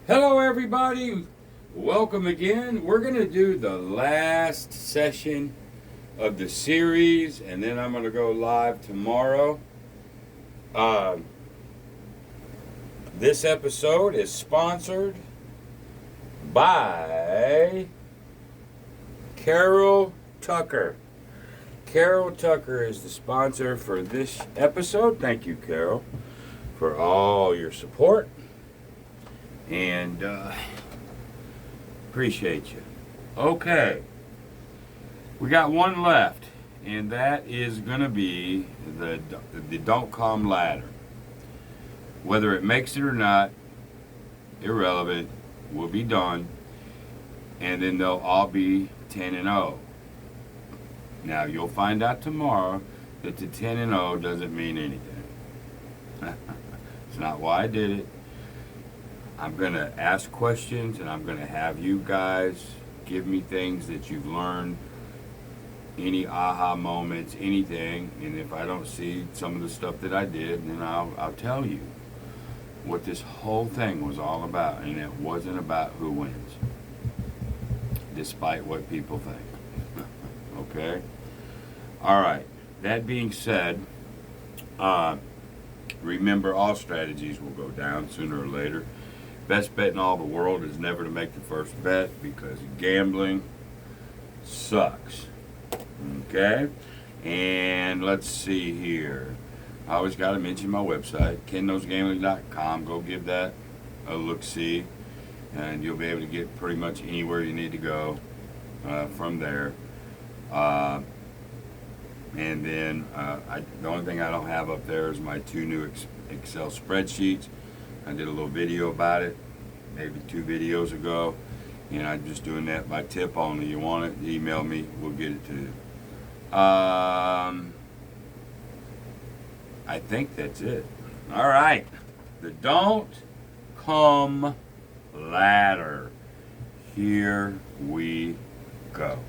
Hello, everybody. Welcome again. We're going to do the last session of the series, and then I'm going to go live tomorrow. Um, this episode is sponsored by Carol Tucker. Carol Tucker is the sponsor for this episode. Thank you, Carol, for all your support. And appreciate you. Okay, we got one left, and that is going to be the Don't Come ladder. Whether it makes it or not, irrelevant, will be done, and then they'll all be 10-0. Now you'll find out tomorrow that the 10-0 doesn't mean anything. It's not why I did it. I'm going to ask questions, and I'm going to have you guys give me things that you've learned, any aha moments, anything. And if I don't see some of the stuff that I did, then I'll tell you what this whole thing was all about. And it wasn't about who wins, despite what people think. Okay? All right. That being said, remember all strategies will go down sooner or later. Best bet in all the world is never to make the first bet because gambling sucks. Okay? And let's see here. I always got to mention my website, kenknowsgambling.com. Go give that a look-see, and you'll be able to get pretty much anywhere you need to go from there. And then the only thing I don't have up there is my two new Excel spreadsheets. I did a little video about it, maybe 2 videos ago, and I'm just doing that by tip only. You want it, email me, we'll get it to you. I think that's it. All right, the Don't Come ladder. Here we go.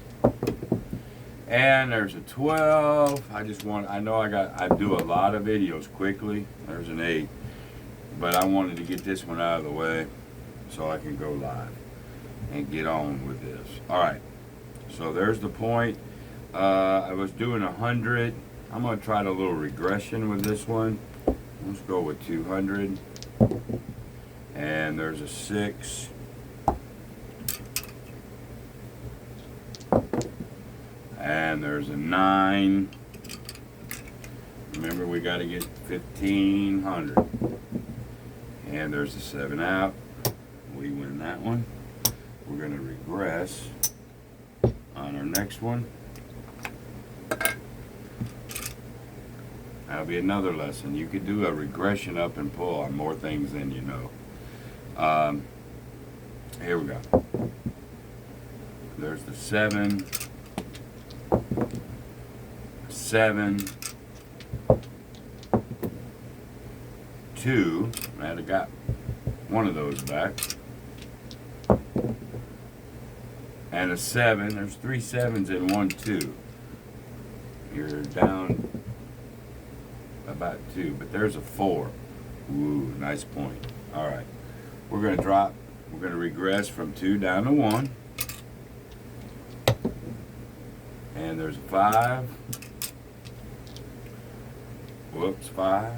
And there's a 12. I do a lot of videos quickly. There's an 8. But I wanted to get this one out of the way so I can go live and get on with this. All right, so there's the point. I was doing 100. I'm going to try a little regression with this one. Let's go with 200. And there's a 6. And there's a 9. Remember, we got to get 1,500. And there's a 7 out. We win that one. We're going to regress on our next one. That'll be another lesson. You could do a regression up and pull on more things than you know. Here we go. There's the 7. 7. 2. I'd have got one of those back. And a 7. There's 3 7s and 1 2. You're down about 2, but there's a 4. Ooh, nice point. All right. We're going to drop. We're going to regress from 2 down to 1. And there's a 5. Whoops, 5.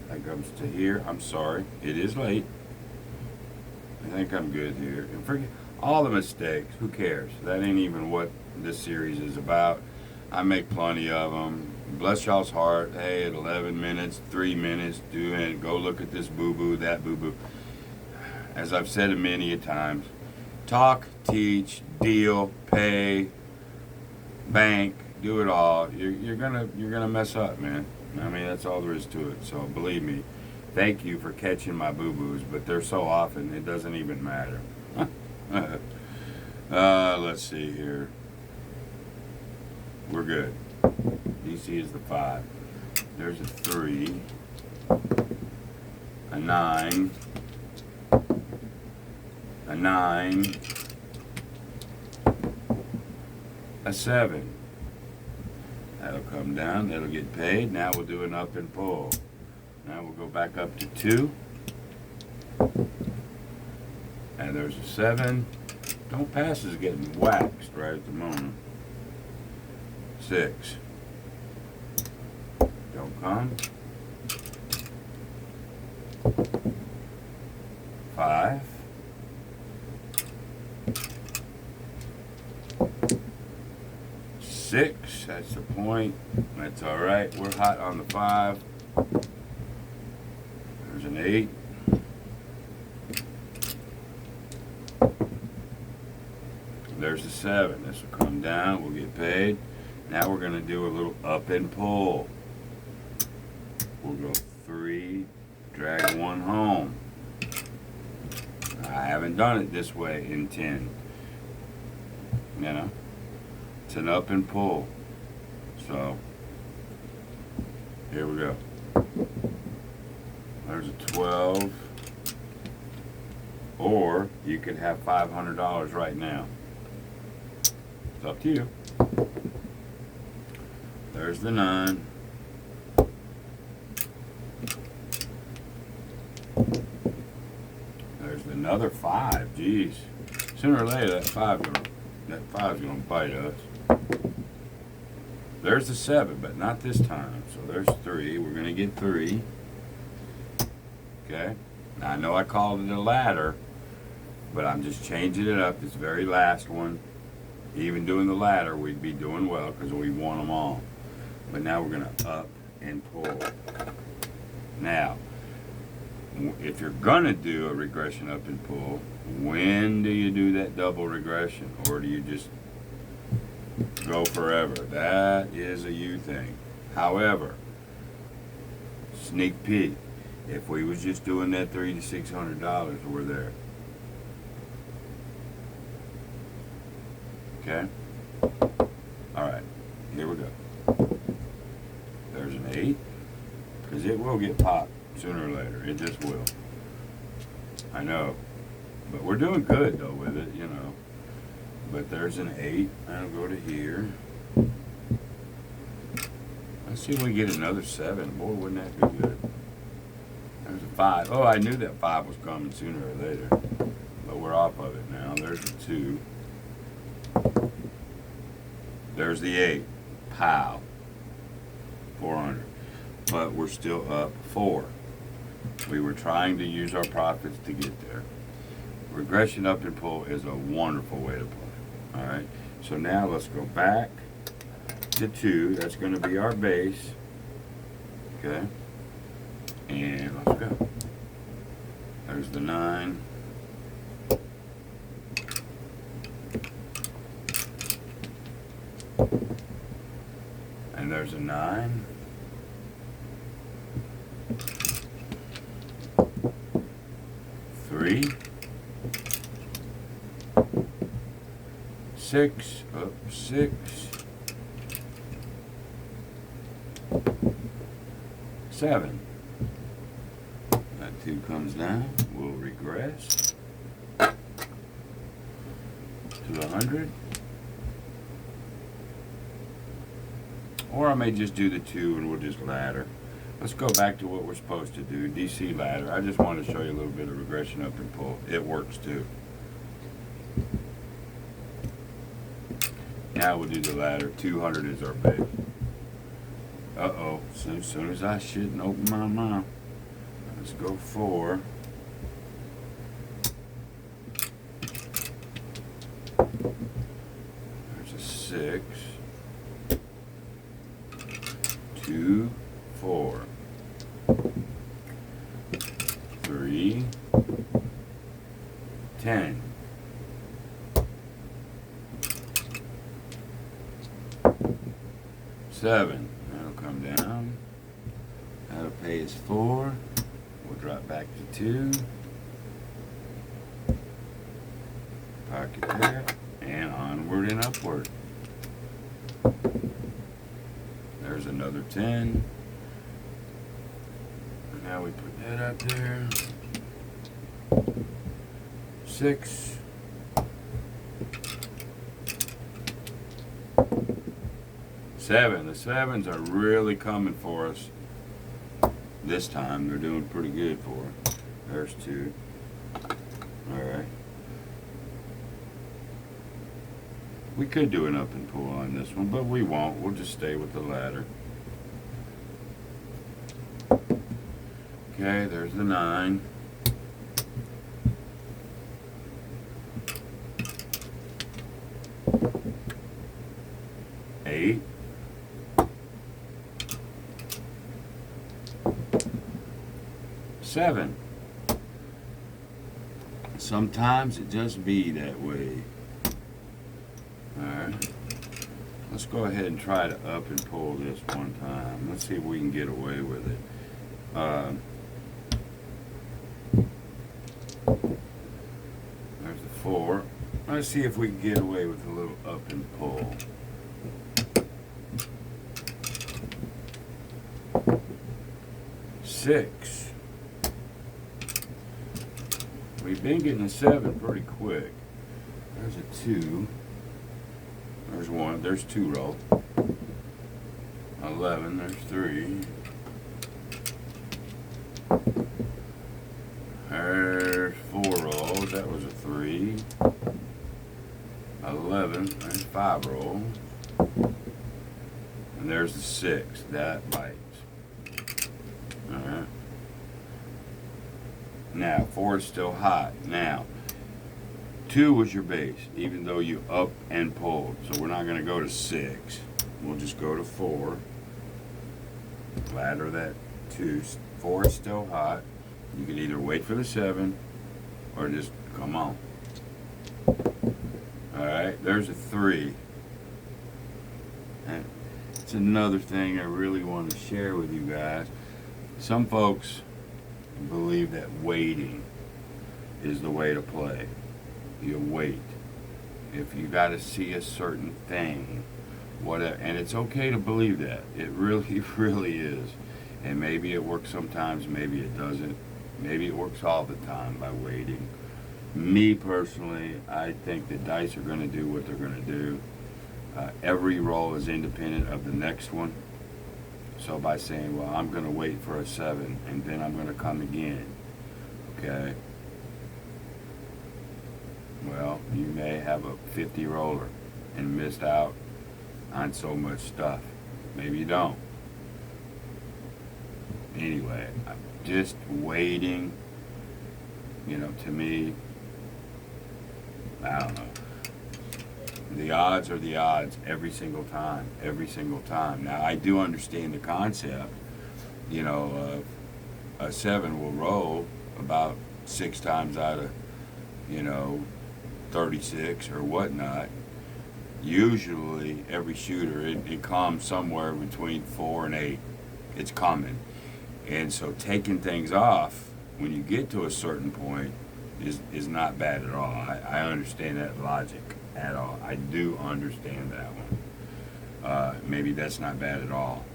That comes to here. I'm sorry. It is late. I think I'm good here. And forget all the mistakes. Who cares? That ain't even what this series is about. I make plenty of them. Bless y'all's heart. Hey, at 11 minutes, 3 minutes, do it. Go look at this boo-boo, that boo-boo. As I've said it many a times, talk, teach, deal, pay, bank, do it all. You're gonna mess up, man. I mean, that's all there is to it. So believe me, thank you for catching my boo-boos, but they're so often it doesn't even matter. Let's see here. We're good. DC is the 5. There's a 3. A 9. A 9. A 7. That'll come down, that'll get paid. Now we'll do an up and pull. Now we'll go back up to 2. And there's a 7. Don't pass is getting waxed right at the moment. 6. Don't come. 5. 6. That's the point. That's all right. We're hot on the 5. There's an 8. There's a 7. This will come down. We'll get paid. Now we're going to do a little up and pull. We'll go 3, drag 1 home. I haven't done it this way in 10. You know, it's an up and pull. So, here we go. There's a 12. Or you could have $500 right now. It's up to you. There's the 9. There's another 5. Geez. Sooner or later that 5's gonna bite us. There's the 7, but not this time. So there's 3. We're gonna get 3. Okay. Now I know I called it a ladder, but I'm just changing it up. This very last one. Even doing the ladder, we'd be doing well because we won them all. But now we're going to up and pull. Now, if you're going to do a regression up and pull, when do you do that double regression? Or do you just go forever? That is a you thing. However, sneak peek, if we was just doing that $300 to $600, we're there. Okay? Alright, here we go. There's an 8, because it will get popped sooner or later. It just will. I know. But we're doing good, though, with it, you know. But there's an 8. I'll go to here. Let's see if we get another 7. Boy, wouldn't that be good. There's a 5. Oh, I knew that 5 was coming sooner or later. But we're off of it now. There's a 2. There's the 8. Pow. 400. But we're still up 4. We were trying to use our profits to get there. Regression up and pull is a wonderful way to play. Alright. So now let's go back to 2. That's going to be our base. Okay. And let's go. There's the 9. And there's a 9. Three. 6. Up 6. 7. That 2 comes down. We'll regress to 100. Or I may just do the 2 and we'll just ladder. Let's go back to what we're supposed to do, DC ladder. I just wanted to show you a little bit of regression up and pull. It works too. Now we'll do the ladder. 200 is our base. Uh-oh. So as soon as I shouldn't open my mouth. Let's go 4. There's a 6. 2, 4. 3, 10. 7. That'll come down. That'll pay us 4. We'll drop back to 2. Pocket that. And onward and upward. There's another 10. Now we put that up there. 6. 7. The 7s are really coming for us this time. They're doing pretty good for us. There's 2. Alright. We could do an up and pull on this one, but we won't. We'll just stay with the ladder. Okay, there's the 9. Eight. Seven. Sometimes it just be that way. Alright. Let's go ahead and try to up and pull this one time. Let's see if we can get away with it. There's the 4. Let's see if we can get away with a little up and pull. 6. We've been getting a 7 pretty quick. There's a 2. There's 1. There's 2 roll. 11. There's 3. There's 4 rolls. That was a 3. 11. There's 5 rolls. And there's the 6. That bites. Alright. Now, 4 is still hot. Now, 2 was your base, even though you up and pulled. So we're not going to go to 6. We'll just go to 4. Ladder that 2. 4 is still hot. You can either wait for the 7 or just come on. Alright, there's a 3. And it's another thing I really want to share with you guys. Some folks believe that waiting is the way to play. You wait. If you got to see a certain thing, whatever, and it's okay to believe that. It really, really is. And maybe it works sometimes, maybe it doesn't. Maybe it works all the time by waiting. Me personally, I think the dice are going to do what they're going to do. Every roll is independent of the next one. So by saying, well, I'm going to wait for a 7 and then I'm going to come again, okay? Well, you may have a 50 roller and missed out on so much stuff. Maybe you don't. Anyway, I'm just waiting, to me, I don't know. The odds are the odds every single time. Now, I do understand the concept, a 7 will roll about 6 times out of, 36 or whatnot. Usually, every shooter, it comes somewhere between 4 and 8. It's common. And so taking things off when you get to a certain point is not bad at all. I understand that logic. At all. I do understand that one. Maybe that's not bad at all.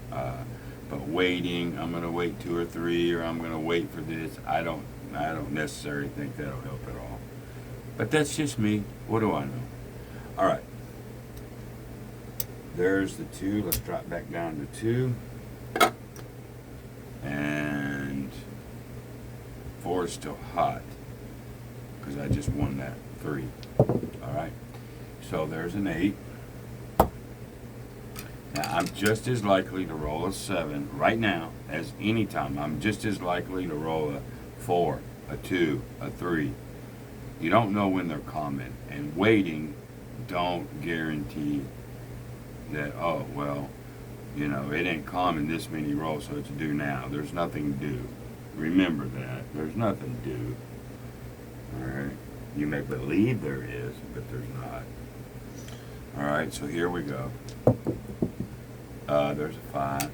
But waiting, I'm going to wait 2 or 3, or I'm going to wait for this. I don't necessarily think that'll help at all. But that's just me. What do I know? All right. There's the 2. Let's drop back down to 2. And 4 is still hot because I just won that 3. Alright, so there's an 8. Now I'm just as likely to roll a 7 right now as any time. I'm just as likely to roll a 4, a 2, a 3. You don't know when they're coming, and waiting don't guarantee that, oh, well, it ain't common this many rolls, so it's due now. There's nothing due. Remember that. There's nothing due. Alright. You may believe there is, but there's not. Alright, so here we go. There's a 5.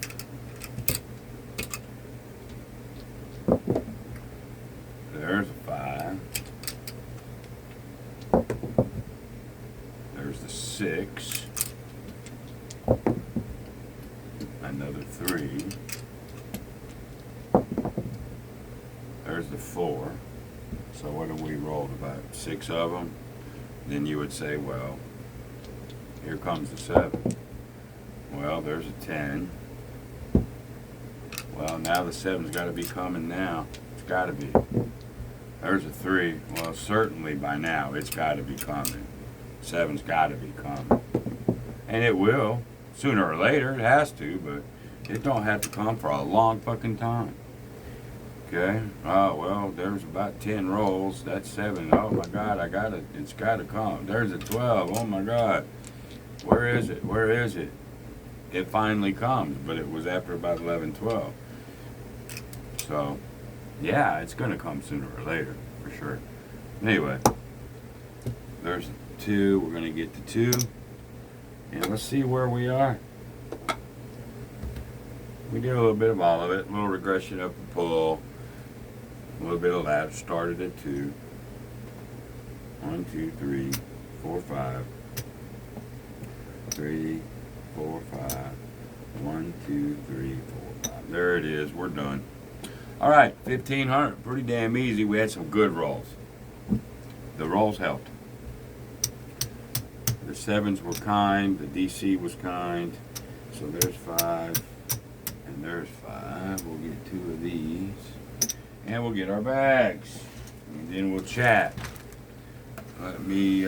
There's a 5. There's the 6. Another 3. There's the 4. So what have we rolled? About 6 of them? Then you would say, well, here comes the 7. Well, there's a 10. Well, now the 7's got to be coming now. It's got to be. There's a 3. Well, certainly by now it's got to be coming. Seven's got to be coming, and it will sooner or later. It has to, but it don't have to come for a long fucking time. Okay. Oh well, there's about 10 rolls. That's 7. Oh my God, I got it. It's got to come. There's a 12. Oh my God. Where is it? Where is it? It finally comes, but it was after about 11, 12. So, yeah, it's gonna come sooner or later, for sure. Anyway, there's 2. We're gonna get to 2, and let's see where we are. We did a little bit of all of it. A little regression up the pull. A little bit of ladder. Started at 2. 1, 2, 3, 4, 5. 3, 4, 5. 1, 2, 3, 4, 5. There it is. We're done. All right, 1,500. Pretty damn easy. We had some good rolls. The rolls helped. The 7s were kind. The DC was kind. So there's 5. And there's 5. We'll get 2 of these. And we'll get our bags. And then we'll chat. Let me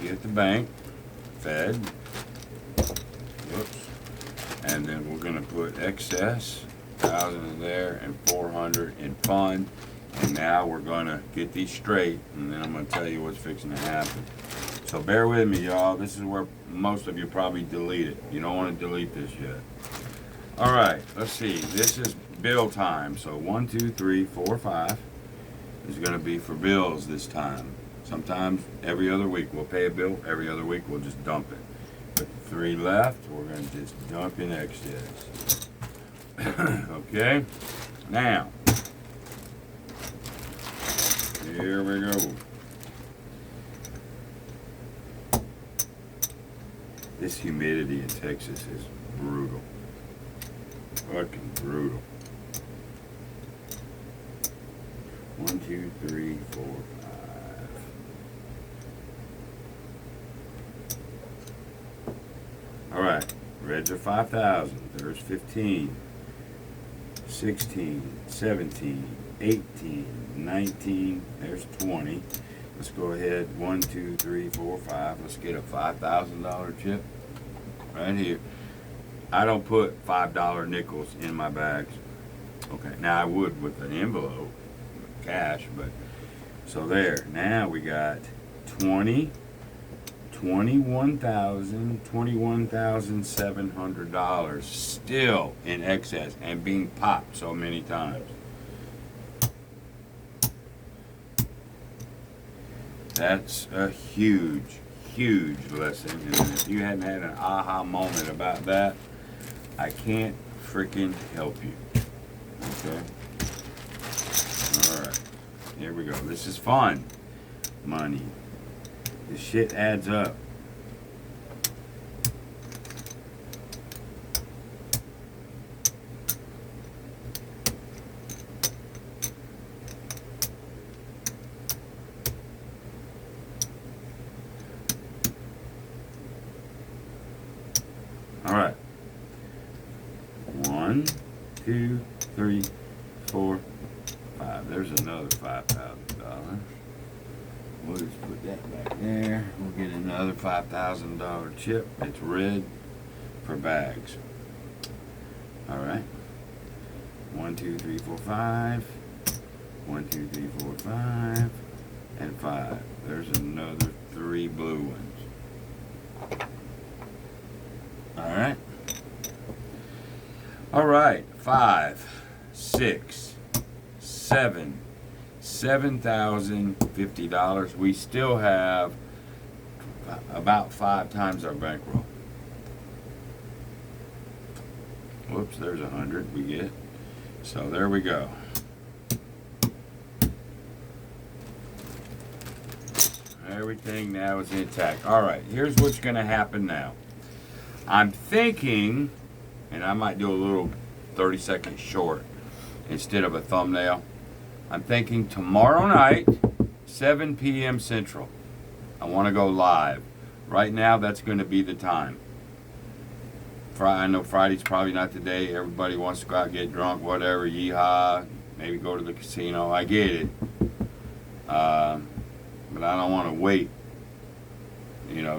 get the bank. Fed. Whoops. And then we're going to put excess, 1,000 in there, and 400 in fund. And now we're going to get these straight, and then I'm going to tell you what's fixing to happen. So bear with me, y'all. This is where most of you probably delete it. You don't want to delete this yet. All right, let's see. This is bill time. So 1, 2, 3, 4, 5 is going to be for bills this time. Sometimes every other week we'll pay a bill. Every other week we'll just dump it. With 3 left, we're going to just dump in excess. Okay? Now, here we go. This humidity in Texas is brutal. Fucking brutal. 1, 2, 3, 4, 5. All right, reds are 5,000. There's 15, 16, 17, 18, 19. There's 20. Let's go ahead. 1, 2, 3, 4, 5. Let's get a $5,000 chip right here. I don't put $5 nickels in my bags. Okay, now I would with an envelope, cash, but so there. Now we got 20. $21,700 still in excess and being popped so many times. That's a huge, huge lesson. And if you hadn't had an aha moment about that, I can't freaking help you. Okay? Alright. Here we go. This is fun. Money. This shit adds up. All right. 1, 2, 3, 4, 5. There's another $5,000. We'll just put that back there. We'll get another $5,000 chip. It's red for bags. All right. 1, 2, 3, 4, 5. 1, 2, 3, 4, 5. And 5. There's another 3 blue ones. All right. All right. 5, 6, 7. $7,050. We still have about 5 times our bankroll. Whoops, there's 100 we get. So there we go. Everything now is intact. All right, here's what's going to happen now. I'm thinking, and I might do a little 30-second short instead of a thumbnail. I'm thinking tomorrow night, 7 p.m. Central. I want to go live. Right now, that's going to be the time. I know Friday's probably not the day. Everybody wants to go out, get drunk, whatever, yeehaw. Maybe go to the casino. I get it. but I don't want to wait,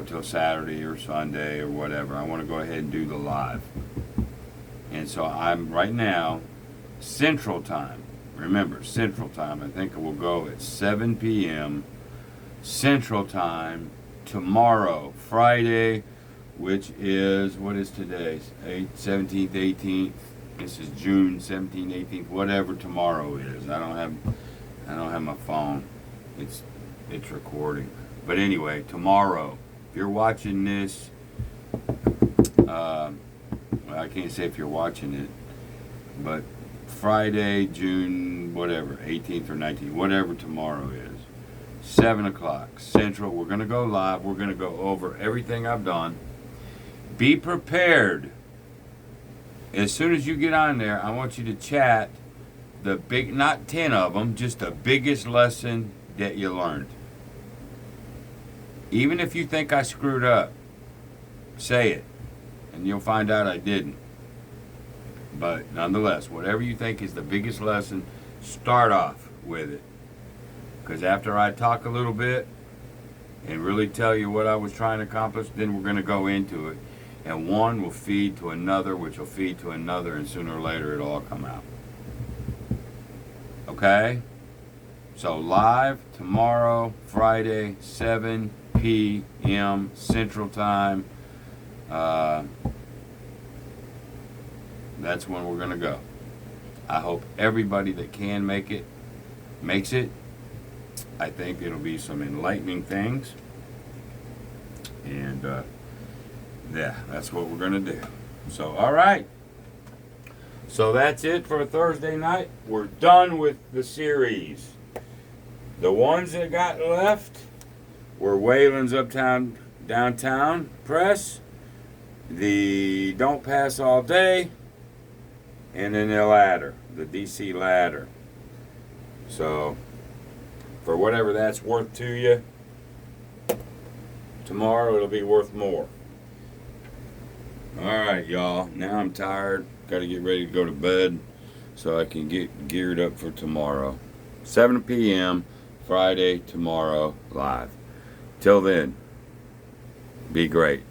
till Saturday or Sunday or whatever. I want to go ahead and do the live. And so I'm right now, Central Time. Remember, Central Time. I think it will go at 7 p.m. Central Time tomorrow, Friday, which is, what is today? 17th, 18th. This is June 17th, 18th, whatever tomorrow is. I don't have my phone. It's recording. But anyway, tomorrow, if you're watching this, well, I can't say if you're watching it, but Friday, June, whatever, 18th or 19th, whatever tomorrow is, 7 o'clock Central. We're going to go live. We're going to go over everything I've done. Be prepared. As soon as you get on there, I want you to chat the big, not 10 of them, just the biggest lesson that you learned. Even if you think I screwed up, say it, and you'll find out I didn't. But nonetheless, whatever you think is the biggest lesson, start off with it. Because after I talk a little bit and really tell you what I was trying to accomplish, then we're going to go into it. And one will feed to another, which will feed to another, and sooner or later it'll all come out. Okay? So live tomorrow, Friday, 7 p.m. Central Time. That's when we're going to go. I hope everybody that can make it, makes it. I think it'll be some enlightening things. And, yeah, that's what we're going to do. So, all right. So that's it for Thursday night. We're done with the series. The ones that got left were Wayland's Uptown Downtown Press, the Don't Pass All Day, and then the ladder, the DC ladder. So, for whatever that's worth to you, tomorrow it'll be worth more. Alright, y'all. Now I'm tired. Got to get ready to go to bed so I can get geared up for tomorrow. 7 p.m. Friday, tomorrow, live. Till then, be great.